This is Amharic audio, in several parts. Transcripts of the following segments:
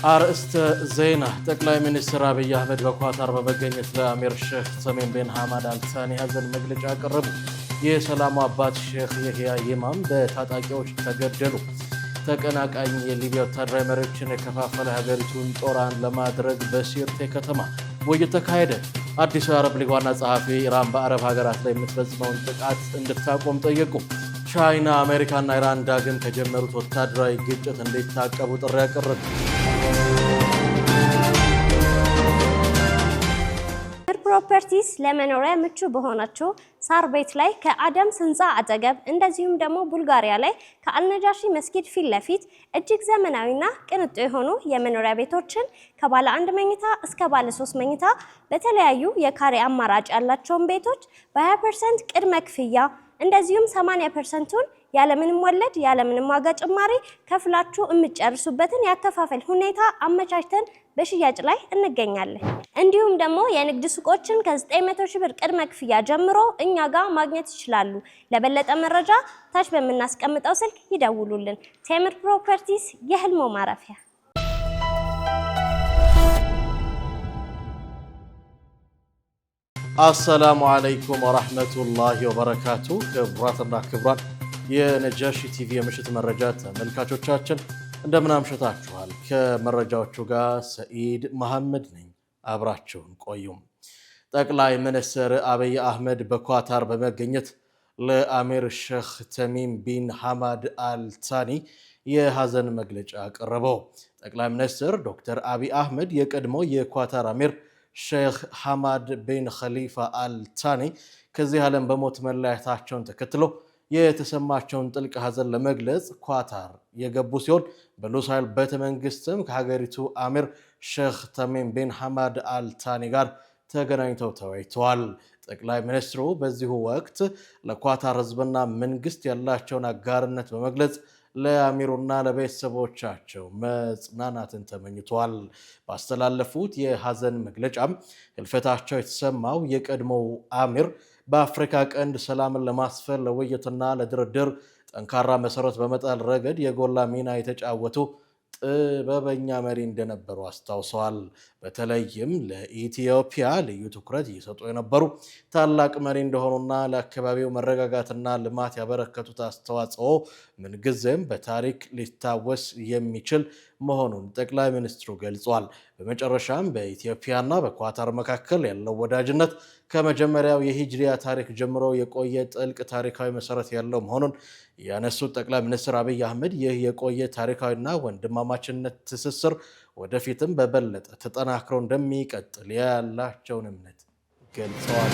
አርእስተ ዜና ጠቅላይ ሚኒስትር አብይ አህመድ በኳታር በመገኘት ለአሚር ሼክ ተሚም ቢን ሐማድ አልታኒ ሀዘን መግለጫ አቀረቡ። የሰላሙ አባት ሼክ የህያ ይማም በታጣቂዎች ተገደሉ። ተቀናቃኝ የሊቢያ ወታደራዊ መሪዎችን የከፋፈለ ሀገሪቱን ጦራን ለማድረግ በሲርቴ ከተማ ውይይት ተካሄደ። አዲሱ የአረብ ሊግ ዋና ጸሐፊ ኢራን በአረብ ሀገራት ላይ የምትፈጽመውን ጥቃት እንድታቆም ጠየቁ። ቻይና፣ አሜሪካና ኢራን ዳግም ከጀመሩት ወታደራዊ ግጭት እንዲታቀቡ ጥሪ አቀረቡ። ፕሮፐርቲስ ለመኖሪያ ምቹ በሆነችው ሳር ቤት ላይ ከአደምስ ህንፃ አጠገብ እንደዚሁም ደግሞ ቡልጋሪያ ላይ ከአልነጃሺ መስጊድ ፊት ለፊት እጅግ ዘመናዊና ቅንጡ የሆኑ የመኖሪያ ቤቶችን ከባለ 1 መኝታ እስከ ባለ 3 መኝታ በተለያዩ የካሬ አማራጭ ያላቸውን ቤቶች በ20% ቅድመ ክፍያ እንደዚሁም 80%ቱን ያለምንም ወለድ ያለምንም ዋጋ ጭማሪ ከፍላችሁ የምትጨርሱበትን ያከፋፈል ሁኔታ አመቻችተን በሽያጭ ላይ እንገኛለን። እንዲሁም ደግሞ የንግድ ሱቆችን ከ900 ሺህ ብር ቅድመ ክፍያ ጀምሮ እኛ ጋር ማግኘት ይችላሉ። ለበለጠ መረጃ ታች በምናስቀምጠው ስልክ ይደውሉልን። ቴምር ፕሮፐርቲስ የህልሞ ማረፊያ። አሰላሙ አለይኩም ወራህመቱላሂ ወበረካቱ። ክቡራትና ክቡራን የነጃሺ ቲቪ የምሽት መረጃ ተመልካቾቻችን እንደምን አምሽታችኋል? ከመረጃዎቹ ጋር ሰኢድ መሐመድ ነኝ። አብራችሁን ቆዩም። ጠቅላይ ሚኒስትር አብይ አህመድ በኳታር በመገኘት ለአሚር ሼክ ተሚም ቢን ሐማድ አልታኒ የሐዘን መግለጫ ቀረበው። ጠቅላይ ሚኒስትር ዶክተር አብይ አህመድ የቀድሞ የኳታር አሚር ሼክ ሐማድ ቢን ኸሊፋ አልታኒ ከዚህ ዓለም በሞት መለያየታቸውን ተከትሎ የተሰማቸውን ጥልቅ ሐዘን ለመግለጽ ኳታር የገቡ ሲሆን በሉሳይል ቤተ መንግስትም ከሀገሪቱ አሚር ሼክ ተሚም ቢን ሐማድ አልታኒ ጋር ተገናኝተው ተወያይተዋል። ጠቅላይ ሚኒስትሩ በዚሁ ወቅት ለኳታር ህዝብና መንግስት ያላቸውን አጋርነት በመግለጽ ለአሚሩና ለቤተሰቦቻቸው መጽናናትን ተመኝተዋል። ባስተላለፉት የሐዘን መግለጫም ህልፈታቸው የተሰማው የቀድሞው አሚር በአፍሪካ ቀንድ ሰላምን ለማስፈን ለውይይትና ለድርድር ጠንካራ መሰረት በመጣል ረገድ የጎላ ሚና የተጫወቱ ጥበበኛ መሪ እንደነበሩ አስታውሰዋል። በተለይም ለኢትዮጵያ ልዩ ትኩረት እየሰጡ የነበሩ ታላቅ መሪ እንደሆኑና ለአካባቢው መረጋጋትና ልማት ያበረከቱት አስተዋጽኦ ምንጊዜም በታሪክ ሊታወስ የሚችል መሆኑን ጠቅላይ ሚኒስትሩ ገልጿል። በመጨረሻም በኢትዮጵያና በኳታር መካከል ያለው ወዳጅነት ከመጀመሪያው የሂጅሪያ ታሪክ ጀምሮ የቆየ ጥልቅ ታሪካዊ መሰረት ያለው መሆኑን ያነሱት ጠቅላይ ሚኒስትር አብይ አህመድ ይህ የቆየ ታሪካዊና ወንድማማችነት ትስስር ወደፊትም በበለጠ ተጠናክሮ እንደሚቀጥል ያላቸውን እምነት ገልጸዋል።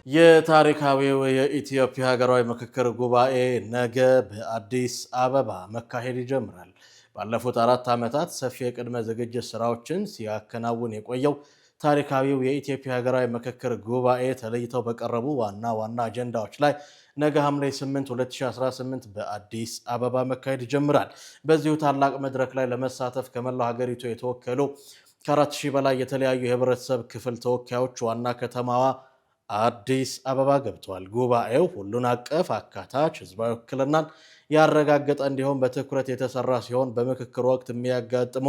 የታሪካዊው የኢትዮጵያ ሀገራዊ ምክክር ጉባኤ ነገ በአዲስ አበባ መካሄድ ይጀምራል። ባለፉት 4 ዓመታት ሰፊ የቅድመ ዝግጅት ስራዎችን ሲያከናውን የቆየው ታሪካዊው የኢትዮጵያ ሀገራዊ ምክክር ጉባኤ ተለይተው በቀረቡ ዋና ዋና አጀንዳዎች ላይ ነገ ሐምሌ 8 2018 በአዲስ አበባ መካሄድ ይጀምራል። በዚሁ ታላቅ መድረክ ላይ ለመሳተፍ ከመላው ሀገሪቱ የተወከሉ ከ4000 በላይ የተለያዩ የህብረተሰብ ክፍል ተወካዮች ዋና ከተማዋ አዲስ አበባ ገብተዋል። ጉባኤው ሁሉን አቀፍ አካታች ህዝባዊ ውክልናን ያረጋገጠ እንዲሆን በትኩረት የተሰራ ሲሆን በምክክር ወቅት የሚያጋጥሙ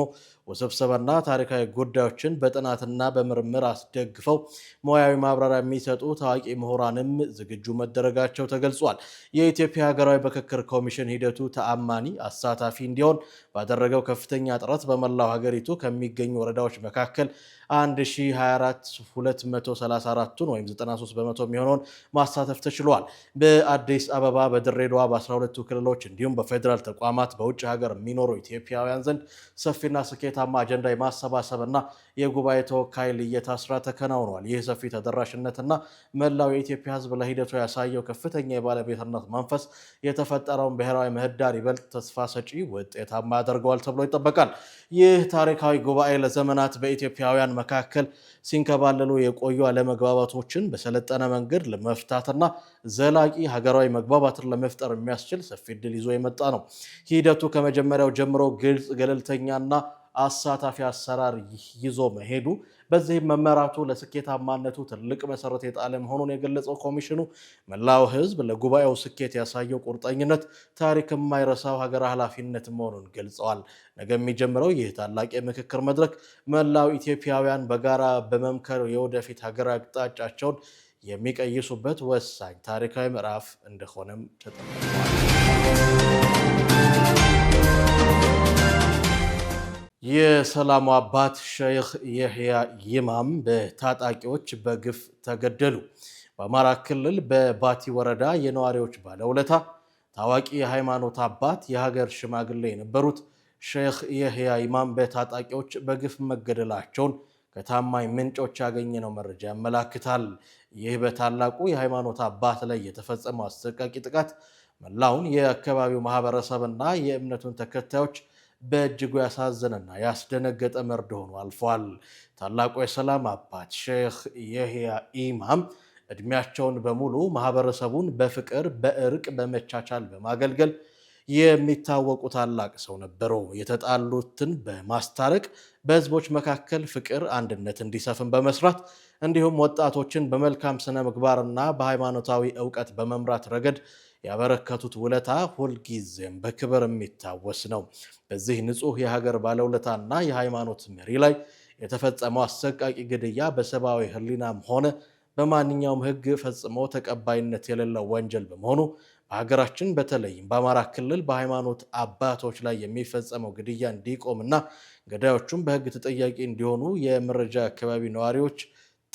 ውስብስብና ታሪካዊ ጉዳዮችን በጥናትና በምርምር አስደግፈው ሙያዊ ማብራሪያ የሚሰጡ ታዋቂ ምሁራንም ዝግጁ መደረጋቸው ተገልጿል። የኢትዮጵያ ሀገራዊ ምክክር ኮሚሽን ሂደቱ ተአማኒ፣ አሳታፊ እንዲሆን ባደረገው ከፍተኛ ጥረት በመላው ሀገሪቱ ከሚገኙ ወረዳዎች መካከል 1024 234ቱን ወይም 93% የሚሆነውን ማሳተፍ ተችሏል። በአዲስ አበባ፣ በድሬዳዋ፣ በ12ቱ ክልሎች እንዲሁም በፌዴራል ተቋማት በውጭ ሀገር የሚኖሩ ኢትዮጵያውያን ዘንድ ሰፊና ስኬታማ አጀንዳ የማሰባሰብና የጉባኤ ተወካይ ልየታ ስራ ተከናውኗል። ይህ ሰፊ ተደራሽነትና መላው የኢትዮጵያ ህዝብ ለሂደቱ ያሳየው ከፍተኛ የባለቤትነት መንፈስ የተፈጠረውን ብሔራዊ ምህዳር ይበልጥ ተስፋ ሰጪ ውጤታማ ያደርገዋል ተብሎ ይጠበቃል። ይህ ታሪካዊ ጉባኤ ለዘመናት በኢትዮጵያውያን መካከል ሲንከባለሉ የቆዩ አለመግባባቶችን በሰለጠነ መንገድ ለመፍታትና ዘላቂ ሀገራዊ መግባባትን ለመፍጠር የሚያስችል ሰፊ ዕድል ይዞ የመጣ ነው። ሂደቱ ከመጀመሪያው ጀምሮ ግልጽ፣ ገለልተኛና አሳታፊ አሰራር ይዞ መሄዱ በዚህም መመራቱ ለስኬታማነቱ ትልቅ መሰረት የጣለ መሆኑን የገለጸው ኮሚሽኑ መላው ሕዝብ ለጉባኤው ስኬት ያሳየው ቁርጠኝነት ታሪክ የማይረሳው ሀገር ኃላፊነት መሆኑን ገልጸዋል። ነገ የሚጀምረው ይህ ታላቅ የምክክር መድረክ መላው ኢትዮጵያውያን በጋራ በመምከር የወደፊት ሀገር አቅጣጫቸውን የሚቀይሱበት ወሳኝ ታሪካዊ ምዕራፍ እንደሆነም ተጠቅሟል። የሰላሙ አባት ሼህ የህያ ይማም በታጣቂዎች በግፍ ተገደሉ። በአማራ ክልል በባቲ ወረዳ የነዋሪዎች ባለውለታ ታዋቂ የሃይማኖት አባት የሀገር ሽማግሌ የነበሩት ሼህ የህያ ይማም በታጣቂዎች በግፍ መገደላቸውን ከታማኝ ምንጮች ያገኘነው መረጃ ያመላክታል። ይህ በታላቁ የሃይማኖት አባት ላይ የተፈጸመው አሰቃቂ ጥቃት መላውን የአካባቢው ማህበረሰብና የእምነቱን ተከታዮች በእጅጉ ያሳዘነና ያስደነገጠ መርዶ ሆኖ አልፏል። ታላቁ የሰላም አባት ሼህ የህያ ኢማም እድሜያቸውን በሙሉ ማህበረሰቡን በፍቅር፣ በእርቅ፣ በመቻቻል በማገልገል የሚታወቁ ታላቅ ሰው ነበሩ። የተጣሉትን በማስታረቅ በህዝቦች መካከል ፍቅር፣ አንድነት እንዲሰፍን በመስራት እንዲሁም ወጣቶችን በመልካም ስነ ምግባርና በሃይማኖታዊ ዕውቀት በመምራት ረገድ ያበረከቱት ውለታ ሁልጊዜም በክብር የሚታወስ ነው። በዚህ ንጹህ የሀገር ባለውለታና የሃይማኖት መሪ ላይ የተፈጸመው አሰቃቂ ግድያ በሰብአዊ ህሊናም ሆነ በማንኛውም ህግ ፈጽሞ ተቀባይነት የሌለው ወንጀል በመሆኑ በሀገራችን በተለይም በአማራ ክልል በሃይማኖት አባቶች ላይ የሚፈጸመው ግድያ እንዲቆምና ገዳዮቹም በህግ ተጠያቂ እንዲሆኑ የመረጃ አካባቢ ነዋሪዎች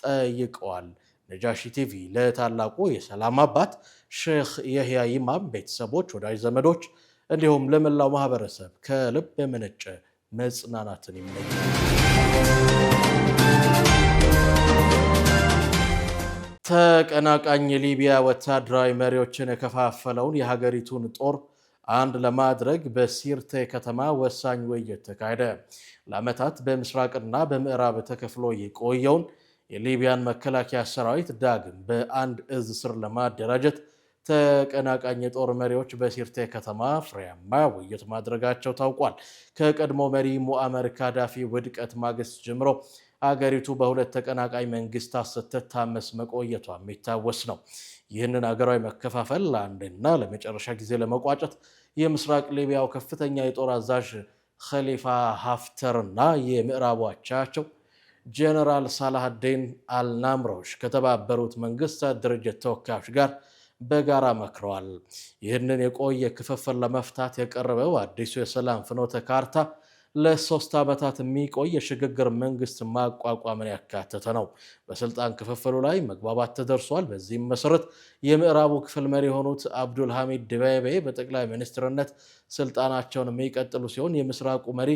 ጠይቀዋል። ነጃሺ ቲቪ ለታላቁ የሰላም አባት ሼህ የህያ ይማም ቤተሰቦች፣ ወዳጅ ዘመዶች እንዲሁም ለመላው ማህበረሰብ ከልብ የመነጨ መጽናናትን ይመኛል። ተቀናቃኝ የሊቢያ ወታደራዊ መሪዎችን የከፋፈለውን የሀገሪቱን ጦር አንድ ለማድረግ በሲርቴ ከተማ ወሳኝ ውይይት ተካሄደ። ለዓመታት በምስራቅና በምዕራብ ተከፍሎ የቆየውን የሊቢያን መከላከያ ሰራዊት ዳግም በአንድ እዝ ስር ለማደራጀት ተቀናቃኝ የጦር መሪዎች በሲርቴ ከተማ ፍሬያማ ውይይት ማድረጋቸው ታውቋል። ከቀድሞ መሪ ሙአመር ካዳፊ ውድቀት ማግስት ጀምሮ አገሪቱ በሁለት ተቀናቃኝ መንግስታት ስትታመስ መቆየቷ የሚታወስ ነው። ይህንን አገራዊ መከፋፈል ለአንድና ለመጨረሻ ጊዜ ለመቋጨት የምስራቅ ሊቢያው ከፍተኛ የጦር አዛዥ ኸሊፋ ሀፍተር እና የምዕራቡ አቻቸው ጄኔራል ሳላህዲን አልናምሮሽ ከተባበሩት መንግስታት ድርጅት ተወካዮች ጋር በጋራ መክረዋል። ይህንን የቆየ ክፍፍል ለመፍታት የቀረበው አዲሱ የሰላም ፍኖተ ካርታ ለ3 ዓመታት የሚቆይ የሽግግር መንግስት ማቋቋምን ያካተተ ነው። በስልጣን ክፍፍሉ ላይ መግባባት ተደርሷል። በዚህም መሰረት የምዕራቡ ክፍል መሪ የሆኑት አብዱል ሐሚድ ድበይቤ በጠቅላይ ሚኒስትርነት ስልጣናቸውን የሚቀጥሉ ሲሆን የምስራቁ መሪ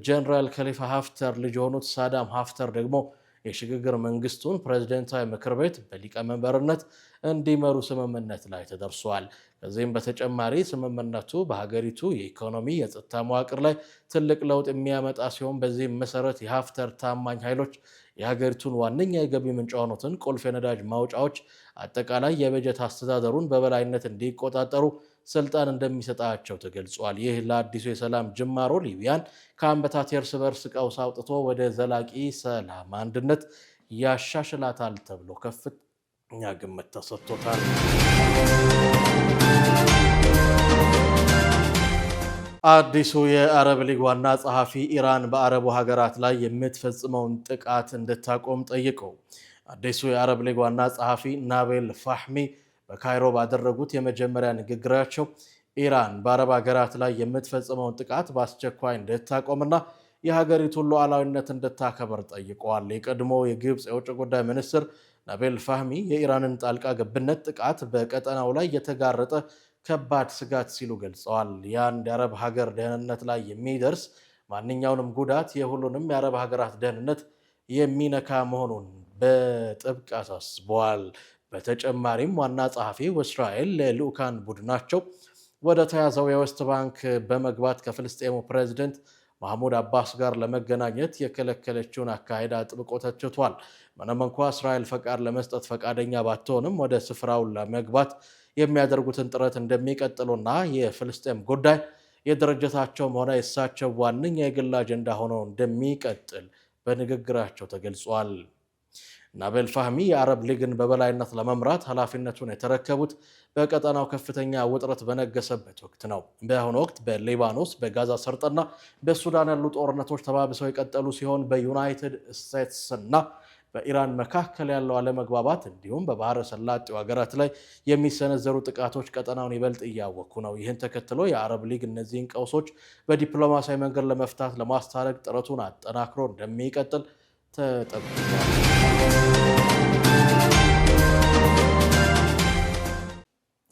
ጀነራል ኸሊፋ ሀፍተር ልጅ የሆኑት ሳዳም ሀፍተር ደግሞ የሽግግር መንግስቱን ፕሬዝደንታዊ ምክር ቤት በሊቀመንበርነት እንዲመሩ ስምምነት ላይ ተደርሷል። ከዚህም በተጨማሪ ስምምነቱ በሀገሪቱ የኢኮኖሚ የጸጥታ መዋቅር ላይ ትልቅ ለውጥ የሚያመጣ ሲሆን በዚህም መሰረት የሀፍተር ታማኝ ኃይሎች የሀገሪቱን ዋነኛ የገቢ ምንጭ የሆኑትን ቁልፍ የነዳጅ ማውጫዎች፣ አጠቃላይ የበጀት አስተዳደሩን በበላይነት እንዲቆጣጠሩ ስልጣን እንደሚሰጣቸው ተገልጿል። ይህ ለአዲሱ የሰላም ጅማሮ ሊቢያን ከዓመታት የእርስ በርስ ቀውስ አውጥቶ ወደ ዘላቂ ሰላም አንድነት ያሻሽላታል ተብሎ ከፍተኛ ግምት ተሰጥቶታል። አዲሱ የአረብ ሊግ ዋና ጸሐፊ ኢራን በአረቡ ሀገራት ላይ የምትፈጽመውን ጥቃት እንድታቆም ጠይቀው። አዲሱ የአረብ ሊግ ዋና ጸሐፊ ናቤል ፋህሚ በካይሮ ባደረጉት የመጀመሪያ ንግግራቸው ኢራን በአረብ ሀገራት ላይ የምትፈጽመውን ጥቃት በአስቸኳይ እንድታቆምና የሀገሪቱን ሉዓላዊነት እንድታከብር ጠይቀዋል። የቀድሞ የግብፅ የውጭ ጉዳይ ሚኒስትር ናቤል ፋህሚ የኢራንን ጣልቃ ገብነት ጥቃት በቀጠናው ላይ የተጋረጠ ከባድ ስጋት ሲሉ ገልጸዋል። የአንድ የአረብ ሀገር ደህንነት ላይ የሚደርስ ማንኛውንም ጉዳት የሁሉንም የአረብ ሀገራት ደህንነት የሚነካ መሆኑን በጥብቅ አሳስበዋል። በተጨማሪም ዋና ጸሐፊው እስራኤል ለልዑካን ቡድናቸው ወደ ተያዘው የዌስት ባንክ በመግባት ከፍልስጤሙ ፕሬዝደንት ማህሙድ አባስ ጋር ለመገናኘት የከለከለችውን አካሄድ አጥብቆ ተችቷል። ምንም እንኳ እስራኤል ፈቃድ ለመስጠት ፈቃደኛ ባትሆንም ወደ ስፍራው ለመግባት የሚያደርጉትን ጥረት እንደሚቀጥሉና የፍልስጤም ጉዳይ የድርጅታቸውም ሆነ የእሳቸው ዋነኛ የግል አጀንዳ ሆኖ እንደሚቀጥል በንግግራቸው ተገልጿል። ናቤል ፋህሚ የአረብ ሊግን በበላይነት ለመምራት ኃላፊነቱን የተረከቡት በቀጠናው ከፍተኛ ውጥረት በነገሰበት ወቅት ነው። በአሁኑ ወቅት በሊባኖስ፣ በጋዛ ሰርጥና በሱዳን ያሉ ጦርነቶች ተባብሰው የቀጠሉ ሲሆን በዩናይትድ ስቴትስ እና በኢራን መካከል ያለው አለመግባባት እንዲሁም በባህረ ሰላጤው ሀገራት ላይ የሚሰነዘሩ ጥቃቶች ቀጠናውን ይበልጥ እያወኩ ነው። ይህን ተከትሎ የአረብ ሊግ እነዚህን ቀውሶች በዲፕሎማሲያዊ መንገድ ለመፍታት ለማስታረቅ ጥረቱን አጠናክሮ እንደሚቀጥል ተጠብቋል።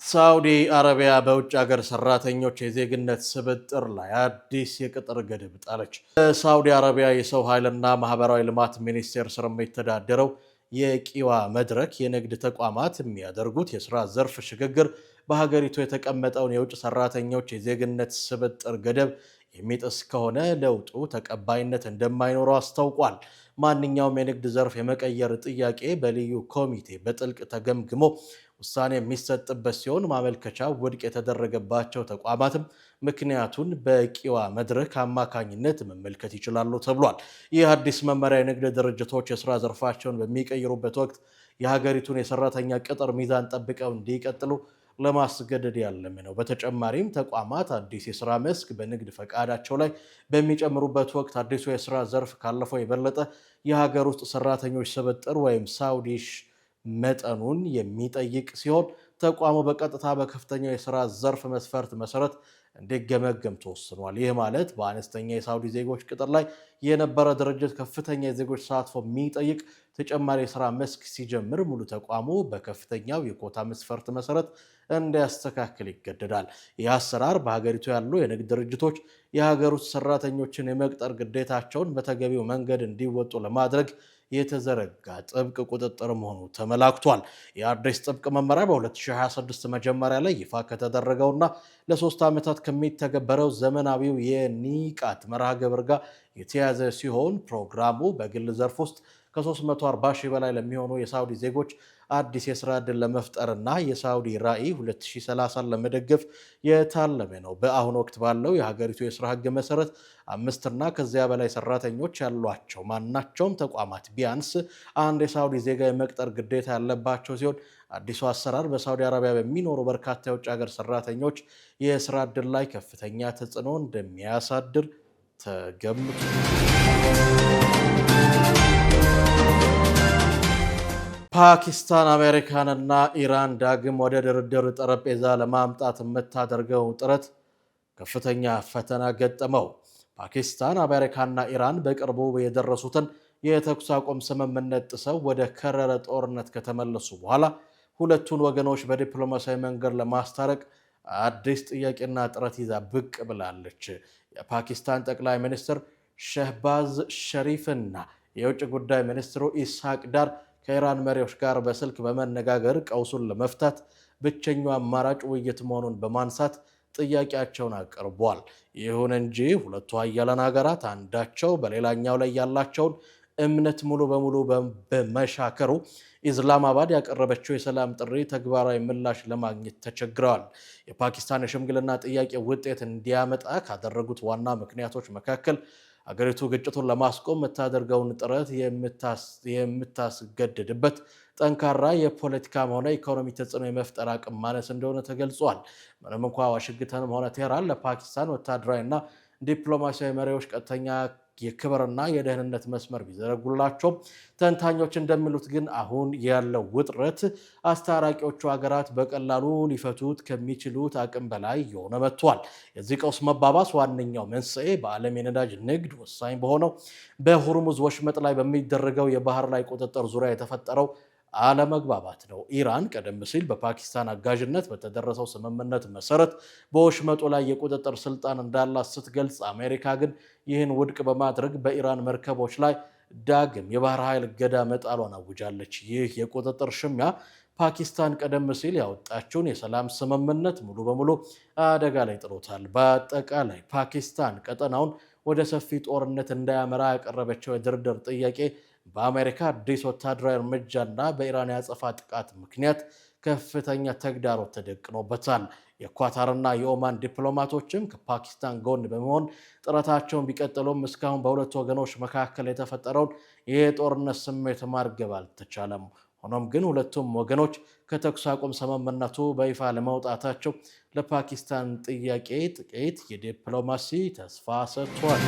ሳዑዲ አረቢያ በውጭ ሀገር ሰራተኞች የዜግነት ስብጥር ላይ አዲስ የቅጥር ገደብ ጣለች። በሳዑዲ አረቢያ የሰው ኃይልና ማህበራዊ ልማት ሚኒስቴር ስር የሚተዳደረው የቂዋ መድረክ የንግድ ተቋማት የሚያደርጉት የስራ ዘርፍ ሽግግር በሀገሪቱ የተቀመጠውን የውጭ ሰራተኞች የዜግነት ስብጥር ገደብ የሚጥስ ከሆነ ለውጡ ተቀባይነት እንደማይኖረው አስታውቋል። ማንኛውም የንግድ ዘርፍ የመቀየር ጥያቄ በልዩ ኮሚቴ በጥልቅ ተገምግሞ ውሳኔ የሚሰጥበት ሲሆን ማመልከቻው ውድቅ የተደረገባቸው ተቋማትም ምክንያቱን በቂዋ መድረክ አማካኝነት መመልከት ይችላሉ ተብሏል። ይህ አዲስ መመሪያ የንግድ ድርጅቶች የስራ ዘርፋቸውን በሚቀይሩበት ወቅት የሀገሪቱን የሰራተኛ ቅጥር ሚዛን ጠብቀው እንዲቀጥሉ ለማስገደድ ያለመ ነው። በተጨማሪም ተቋማት አዲስ የስራ መስክ በንግድ ፈቃዳቸው ላይ በሚጨምሩበት ወቅት አዲሱ የስራ ዘርፍ ካለፈው የበለጠ የሀገር ውስጥ ሰራተኞች ስብጥር ወይም ሳውዲሽ መጠኑን የሚጠይቅ ሲሆን ተቋሙ በቀጥታ በከፍተኛው የስራ ዘርፍ መስፈርት መሰረት እንዲገመገም ተወስኗል። ይህ ማለት በአነስተኛ የሳውዲ ዜጎች ቅጥር ላይ የነበረ ድርጅት ከፍተኛ የዜጎች ተሳትፎ የሚጠይቅ ተጨማሪ የስራ መስክ ሲጀምር ሙሉ ተቋሙ በከፍተኛው የኮታ መስፈርት መሰረት እንዲያስተካክል ይገደዳል። ይህ አሰራር በሀገሪቱ ያሉ የንግድ ድርጅቶች የሀገር ውስጥ ሰራተኞችን የመቅጠር ግዴታቸውን በተገቢው መንገድ እንዲወጡ ለማድረግ የተዘረጋ ጥብቅ ቁጥጥር መሆኑ ተመላክቷል። የአዲስ ጥብቅ መመሪያ በ2026 መጀመሪያ ላይ ይፋ ከተደረገውና ለ3 ዓመታት ከሚተገበረው ዘመናዊው የኒቃት መርሃ ግብር ጋር የተያዘ ሲሆን ፕሮግራሙ በግል ዘርፍ ውስጥ ከ340 ሺህ በላይ ለሚሆኑ የሳውዲ ዜጎች አዲስ የስራ ዕድል ለመፍጠርና የሳውዲ ራዕይ 2030 ለመደገፍ የታለመ ነው። በአሁኑ ወቅት ባለው የሀገሪቱ የስራ ሕግ መሰረት 5 እና ከዚያ በላይ ሰራተኞች ያሏቸው ማናቸውም ተቋማት ቢያንስ አንድ የሳውዲ ዜጋ የመቅጠር ግዴታ ያለባቸው ሲሆን አዲሱ አሰራር በሳውዲ አረቢያ በሚኖሩ በርካታ የውጭ ሀገር ሰራተኞች የስራ ዕድል ላይ ከፍተኛ ተጽዕኖ እንደሚያሳድር ተገምቷል። ፓኪስታን አሜሪካንና ኢራን ዳግም ወደ ድርድር ጠረጴዛ ለማምጣት የምታደርገው ጥረት ከፍተኛ ፈተና ገጠመው። ፓኪስታን አሜሪካና ኢራን በቅርቡ የደረሱትን የተኩስ አቁም ስምምነት ጥሰው ወደ ከረረ ጦርነት ከተመለሱ በኋላ ሁለቱን ወገኖች በዲፕሎማሲያዊ መንገድ ለማስታረቅ አዲስ ጥያቄና ጥረት ይዛ ብቅ ብላለች። የፓኪስታን ጠቅላይ ሚኒስትር ሸህባዝ ሸሪፍና የውጭ ጉዳይ ሚኒስትሩ ኢስሐቅ ዳር ከኢራን መሪዎች ጋር በስልክ በመነጋገር ቀውሱን ለመፍታት ብቸኛው አማራጭ ውይይት መሆኑን በማንሳት ጥያቄያቸውን አቅርቧል። ይሁን እንጂ ሁለቱ ሀያላን ሀገራት አንዳቸው በሌላኛው ላይ ያላቸውን እምነት ሙሉ በሙሉ በመሻከሩ ኢስላማባድ ያቀረበችው የሰላም ጥሪ ተግባራዊ ምላሽ ለማግኘት ተቸግረዋል። የፓኪስታን የሽምግልና ጥያቄ ውጤት እንዲያመጣ ካደረጉት ዋና ምክንያቶች መካከል አገሪቱ ግጭቱን ለማስቆም የምታደርገውን ጥረት የምታስገድድበት ጠንካራ የፖለቲካም ሆነ ኢኮኖሚ ተጽዕኖ የመፍጠር አቅም ማነስ እንደሆነ ተገልጿል። ምንም እንኳ ዋሽንግተንም ሆነ ቴህራን ለፓኪስታን ወታደራዊና ዲፕሎማሲያዊ መሪዎች ቀጥተኛ የክብርና የደህንነት መስመር ቢዘረጉላቸው ተንታኞች እንደሚሉት ግን አሁን ያለው ውጥረት አስታራቂዎቹ ሀገራት በቀላሉ ሊፈቱት ከሚችሉት አቅም በላይ የሆነ መጥቷል። የዚህ ቀውስ መባባስ ዋነኛው መንስኤ በዓለም የነዳጅ ንግድ ወሳኝ በሆነው በሆርሙዝ ወሽመጥ ላይ በሚደረገው የባህር ላይ ቁጥጥር ዙሪያ የተፈጠረው አለመግባባት ነው። ኢራን ቀደም ሲል በፓኪስታን አጋዥነት በተደረሰው ስምምነት መሰረት በወሽመጡ ላይ የቁጥጥር ስልጣን እንዳላት ስትገልጽ፣ አሜሪካ ግን ይህን ውድቅ በማድረግ በኢራን መርከቦች ላይ ዳግም የባህር ኃይል እገዳ መጣሏን አውጃለች። ይህ የቁጥጥር ሽሚያ ፓኪስታን ቀደም ሲል ያወጣችውን የሰላም ስምምነት ሙሉ በሙሉ አደጋ ላይ ጥሎታል። በአጠቃላይ ፓኪስታን ቀጠናውን ወደ ሰፊ ጦርነት እንዳያመራ ያቀረበችው የድርድር ጥያቄ በአሜሪካ አዲስ ወታደራዊ እርምጃና በኢራን ያጸፋ ጥቃት ምክንያት ከፍተኛ ተግዳሮት ተደቅኖበታል። የኳታርና የኦማን ዲፕሎማቶችም ከፓኪስታን ጎን በመሆን ጥረታቸውን ቢቀጥሉም እስካሁን በሁለቱ ወገኖች መካከል የተፈጠረውን የጦርነት ስሜት ማርገብ አልተቻለም። ሆኖም ግን ሁለቱም ወገኖች ከተኩስ አቁም ስምምነቱ በይፋ ለመውጣታቸው ለፓኪስታን ጥያቄ ጥቂት የዲፕሎማሲ ተስፋ ሰጥቷል።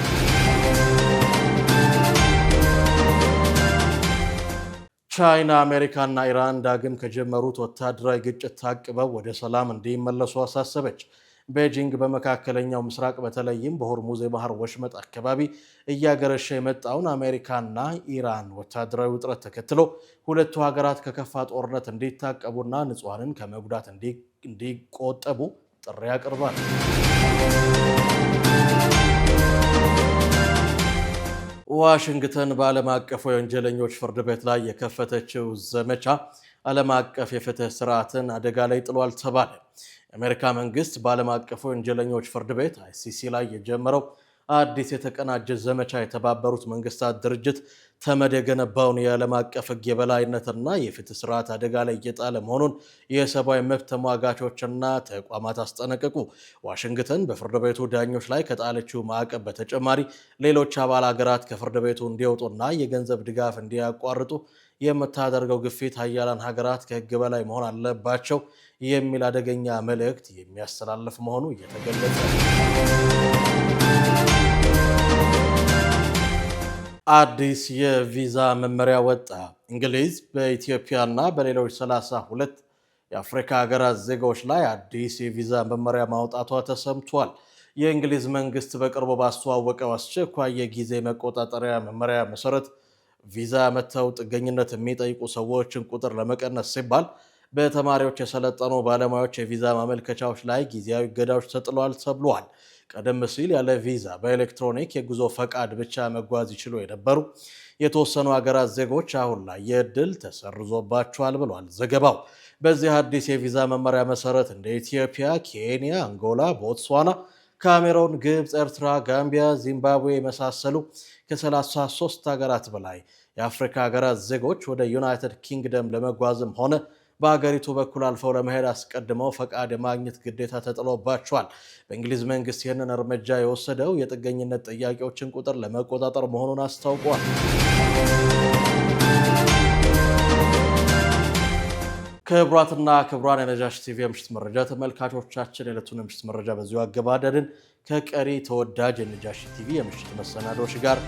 ቻይና፣ አሜሪካና ኢራን ዳግም ከጀመሩት ወታደራዊ ግጭት ታቅበው ወደ ሰላም እንዲመለሱ አሳሰበች። ቤጂንግ በመካከለኛው ምስራቅ በተለይም በሆርሙዝ የባህር ወሽመጥ አካባቢ እያገረሸ የመጣውን አሜሪካና ኢራን ወታደራዊ ውጥረት ተከትሎ ሁለቱ ሀገራት ከከፋ ጦርነት እንዲታቀቡና ንጹሐንን ከመጉዳት እንዲቆጠቡ ጥሪ አቅርቧል። ዋሽንግተን በዓለም አቀፉ የወንጀለኞች ፍርድ ቤት ላይ የከፈተችው ዘመቻ ዓለም አቀፍ የፍትህ ስርዓትን አደጋ ላይ ጥሏል ተባለ። የአሜሪካ መንግስት በዓለም አቀፉ የወንጀለኞች ፍርድ ቤት ICC ላይ የጀመረው አዲስ የተቀናጀ ዘመቻ የተባበሩት መንግስታት ድርጅት ተመድ የገነባውን የዓለም አቀፍ ሕግ የበላይነትና የፍትህ ስርዓት አደጋ ላይ እየጣለ መሆኑን የሰብአዊ መብት ተሟጋቾችና ተቋማት አስጠነቀቁ። ዋሽንግተን በፍርድ ቤቱ ዳኞች ላይ ከጣለችው ማዕቀብ በተጨማሪ ሌሎች አባል ሀገራት ከፍርድ ቤቱ እንዲወጡና የገንዘብ ድጋፍ እንዲያቋርጡ የምታደርገው ግፊት ሀያላን ሀገራት ከሕግ በላይ መሆን አለባቸው የሚል አደገኛ መልእክት የሚያስተላልፍ መሆኑ እየተገለጸ አዲስ የቪዛ መመሪያ ወጣ። እንግሊዝ በኢትዮጵያና በሌሎች 32 የአፍሪካ ሀገራት ዜጎች ላይ አዲስ የቪዛ መመሪያ ማውጣቷ ተሰምቷል። የእንግሊዝ መንግስት በቅርቡ ባስተዋወቀው አስቸኳይ የጊዜ መቆጣጠሪያ መመሪያ መሰረት ቪዛ መተው ጥገኝነት የሚጠይቁ ሰዎችን ቁጥር ለመቀነስ ሲባል በተማሪዎች የሰለጠኑ ባለሙያዎች የቪዛ ማመልከቻዎች ላይ ጊዜያዊ እገዳዎች ተጥሏል ተብሏል። ቀደም ሲል ያለ ቪዛ በኤሌክትሮኒክ የጉዞ ፈቃድ ብቻ መጓዝ ይችሉ የነበሩ የተወሰኑ ሀገራት ዜጎች አሁን ላይ የዕድል ተሰርዞባቸዋል ብሏል ዘገባው። በዚህ አዲስ የቪዛ መመሪያ መሰረት እንደ ኢትዮጵያ፣ ኬንያ፣ አንጎላ፣ ቦትስዋና፣ ካሜሮን፣ ግብፅ፣ ኤርትራ፣ ጋምቢያ፣ ዚምባብዌ የመሳሰሉ ከ33 ሀገራት በላይ የአፍሪካ ሀገራት ዜጎች ወደ ዩናይትድ ኪንግደም ለመጓዝም ሆነ በሀገሪቱ በኩል አልፈው ለመሄድ አስቀድመው ፈቃድ የማግኘት ግዴታ ተጥሎባቸዋል። በእንግሊዝ መንግስት ይህንን እርምጃ የወሰደው የጥገኝነት ጥያቄዎችን ቁጥር ለመቆጣጠር መሆኑን አስታውቋል። ክቡራትና ክቡራን የነጃሺ ቲቪ የምሽት መረጃ ተመልካቾቻችን የዕለቱን የምሽት መረጃ በዚሁ አገባደድን። ከቀሪ ተወዳጅ የነጃሺ ቲቪ የምሽት መሰናዶች ጋር